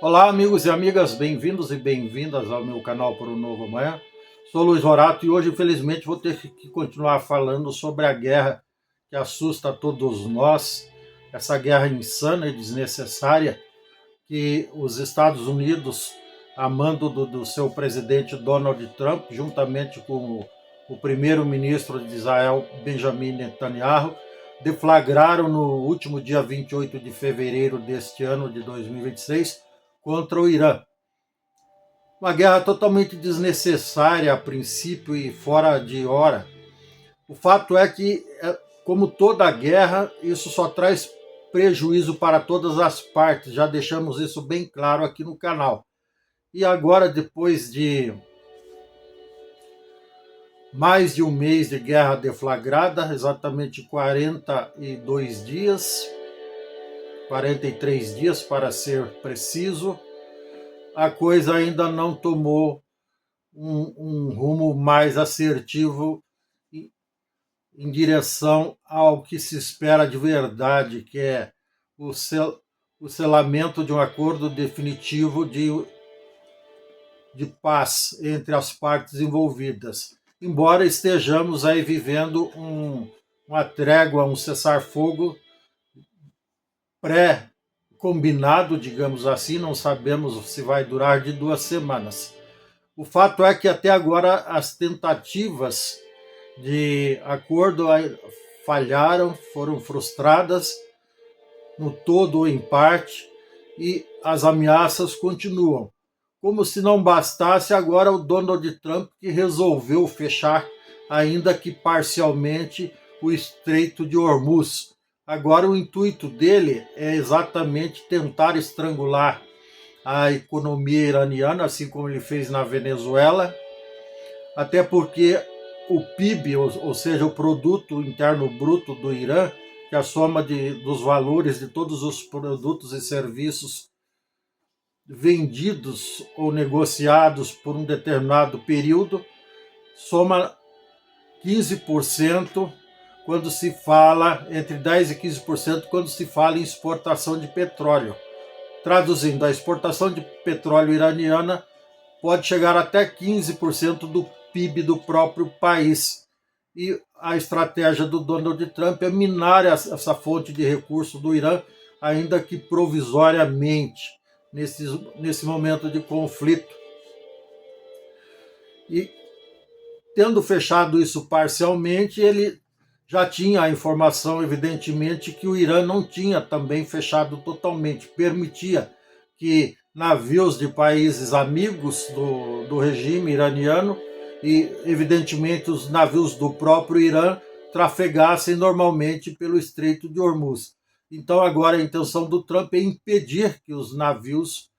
Olá, amigos e amigas, bem-vindos e bem-vindas ao meu canal Por um Novo Amanhã. Sou Luiz Horato e hoje, infelizmente, vou ter que continuar falando sobre a guerra que assusta todos nós, essa guerra insana e desnecessária que os Estados Unidos, a mando do seu presidente Donald Trump, juntamente com o primeiro-ministro de Israel, Benjamin Netanyahu, deflagraram no último dia 28 de fevereiro deste ano de 2026 contra o Irã. Uma guerra totalmente desnecessária a princípio e fora de hora. O fato é que, como toda guerra, isso só traz prejuízo para todas as partes. Já deixamos isso bem claro aqui no canal. E agora, depois de mais de um mês de guerra deflagrada, exatamente 42 dias, 43 dias para ser preciso, a coisa ainda não tomou um rumo mais assertivo em direção ao que se espera de verdade, que é o selamento de um acordo definitivo de paz entre as partes envolvidas. Embora estejamos aí vivendo uma trégua, um cessar-fogo pré-combinado, digamos assim, não sabemos se vai durar de 2 semanas. O fato é que até agora as tentativas de acordo falharam, foram frustradas, no todo ou em parte, e as ameaças continuam. Como se não bastasse, agora o Donald Trump que resolveu fechar, ainda que parcialmente, o Estreito de Hormuz. Agora o intuito dele é exatamente tentar estrangular a economia iraniana, assim como ele fez na Venezuela, até porque o PIB, ou seja, o produto interno bruto do Irã, que é a soma dos valores de todos os produtos e serviços vendidos ou negociados por um determinado período, soma 15% quando se fala, entre 10% e 15% quando se fala em exportação de petróleo. Traduzindo, a exportação de petróleo iraniana pode chegar até 15% do PIB do próprio país. E a estratégia do Donald Trump é minar essa fonte de recurso do Irã, ainda que provisoriamente, nesse momento de conflito. E tendo fechado isso parcialmente, ele já tinha a informação, evidentemente, que o Irã não tinha também fechado totalmente, permitia que navios de países amigos do regime iraniano e, evidentemente, os navios do próprio Irã trafegassem normalmente pelo Estreito de Hormuz. Então, agora a intenção do Trump é impedir que os navios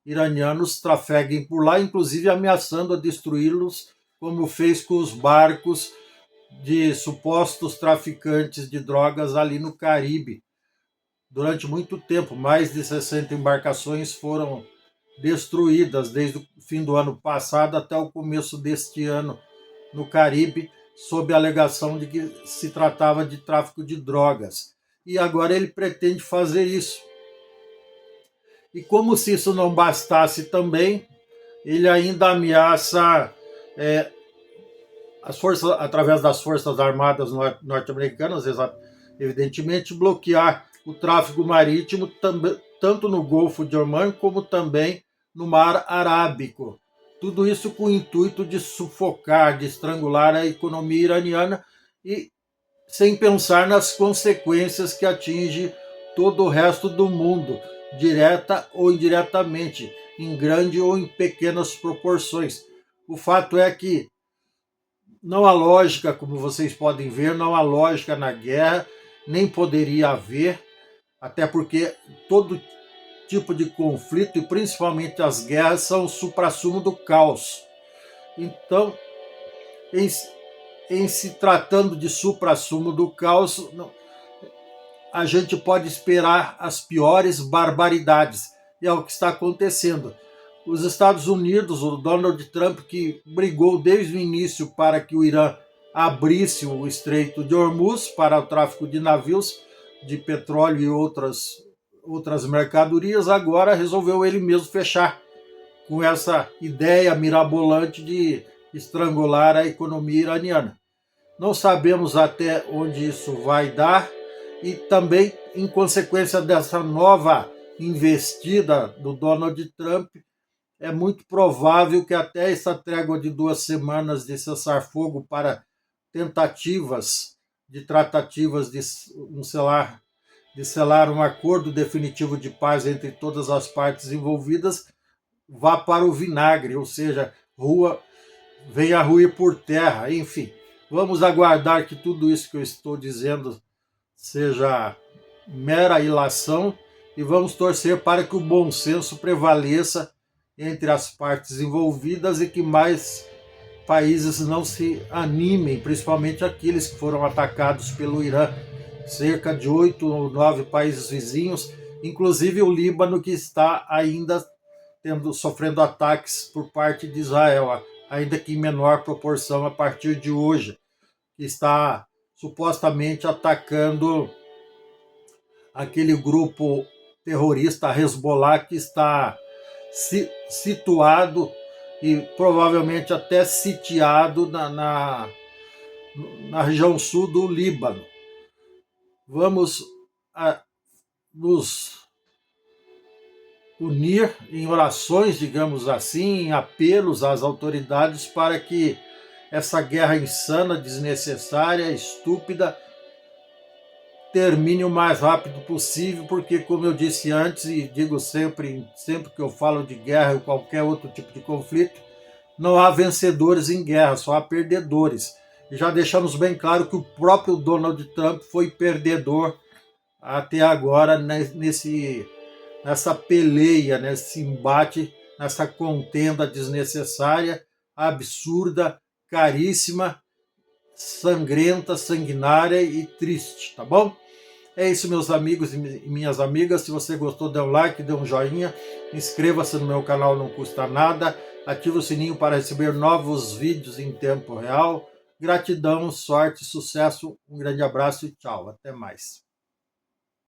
iranianos trafeguem por lá, inclusive ameaçando a destruí-los, como fez com os barcos de supostos traficantes de drogas ali no Caribe. Durante muito tempo, mais de 60 embarcações foram destruídas desde o fim do ano passado até o começo deste ano no Caribe, sob a alegação de que se tratava de tráfico de drogas. E agora ele pretende fazer isso. E como se isso não bastasse também, ele ainda ameaça as forças, através das Forças Armadas norte-americanas, evidentemente, bloquear o tráfego marítimo tanto no Golfo de Omã como também no Mar Arábico. Tudo isso com o intuito de sufocar, de estrangular a economia iraniana e sem pensar nas consequências que atinge todo o resto do mundo, direta ou indiretamente, em grande ou em pequenas proporções. O fato é que não há lógica, como vocês podem ver, não há lógica na guerra, nem poderia haver, até porque todo tipo de conflito, e principalmente as guerras, são o suprassumo do caos. Então, em se tratando de suprassumo do caos, a gente pode esperar as piores barbaridades. E é o que está acontecendo. Os Estados Unidos, o Donald Trump, que brigou desde o início para que o Irã abrisse o Estreito de Hormuz para o tráfico de navios de petróleo e outras outras mercadorias, agora resolveu ele mesmo fechar com essa ideia mirabolante de estrangular a economia iraniana. Não sabemos até onde isso vai dar e também, em consequência dessa nova investida do Donald Trump, é muito provável que até essa trégua de 2 semanas de cessar-fogo para tentativas de tratativas de selar um acordo definitivo de paz entre todas as partes envolvidas vá para o vinagre, ou seja, venha a ruir por terra, enfim. Vamos aguardar que tudo isso que eu estou dizendo seja mera ilação e vamos torcer para que o bom senso prevaleça entre as partes envolvidas e que mais países não se animem, principalmente aqueles que foram atacados pelo Irã. Cerca de 8 ou 9 países vizinhos, inclusive o Líbano, que está ainda sofrendo ataques por parte de Israel, ainda que em menor proporção a partir de hoje, que está supostamente atacando aquele grupo terrorista Hezbollah que está situado e provavelmente até sitiado na região sul do Líbano. Vamos nos unir em orações, digamos assim, em apelos às autoridades para que essa guerra insana, desnecessária, estúpida, termine o mais rápido possível, porque, como eu disse antes e digo sempre que eu falo de guerra ou qualquer outro tipo de conflito, não há vencedores em guerra, só há perdedores. E já deixamos bem claro que o próprio Donald Trump foi perdedor até agora nessa peleia, nesse embate, nessa contenda desnecessária, absurda, caríssima, sangrenta, sanguinária e triste, tá bom? É isso, meus amigos e minhas amigas. Se você gostou, dê um like, dê um joinha, inscreva-se no meu canal, não custa nada, ative o sininho para receber novos vídeos em tempo real. Gratidão, sorte, sucesso, um grande abraço e tchau, até mais.